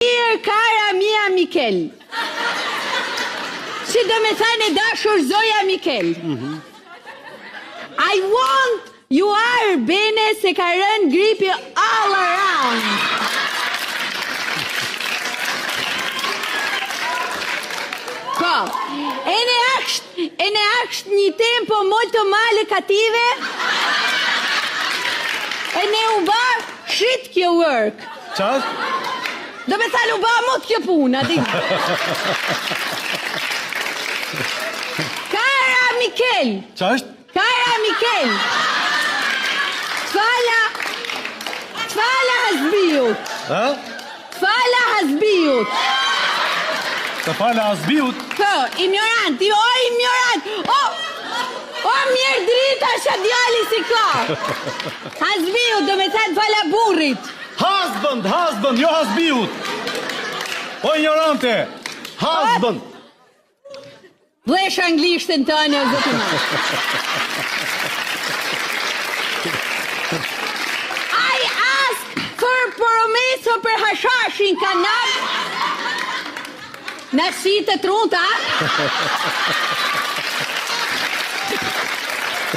Mirë kara mia Mikel. Si do me thane dashur zoja Mikel. I want you are bene se ka rën gripi all around. Po, e ne është një tempo molto male cattive e ne u ba shit kjo work. Qatë? Do me thallë u ba mot kjo puna, di. Kara Mikel. Qashtë? Kara Mikel. Tfala hasbijut. Ha? Tfala hasbijut. Të fala asbiut? Po, ignorant, ignorant. O, mirë drita shë djali si ka. Hasbijut, do me thallë tfala burrit. Husband, jo hasbiut. O ignorante, husband. Vlesh anglishtën të anë, zëtëma. I ask for promeso për hashashin kanab. Në si të trunta.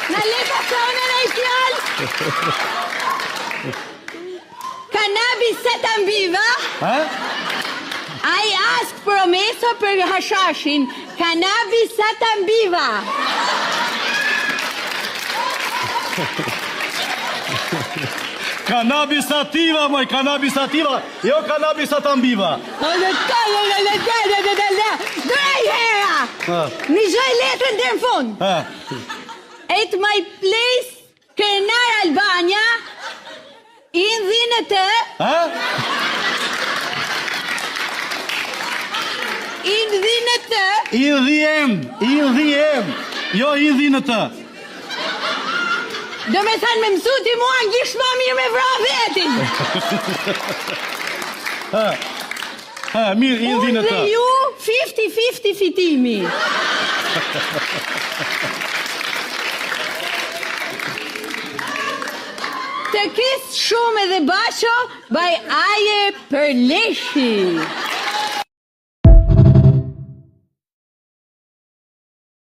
Në leka sonë në i fjallë. Cannabis setan viva. Ha? I ask promeso për hashashin. Cannabis setan viva. Cannabisativa, moj, cannabisativa. Jo cannabisatambiva. Drej hera. Një gjoj letrën dhe në fund. At my place, Krenar Albania, in dhinë të... In dhinë të... In the end. Jo in dhinë të. Do me thanë me mësu ti mua anglisht ma mirë me vra vetin. Mirë, in dhinë të. Unë dhe ju 50-50 fitimi. Të kisë shumë edhe basho, baj aje për leshi.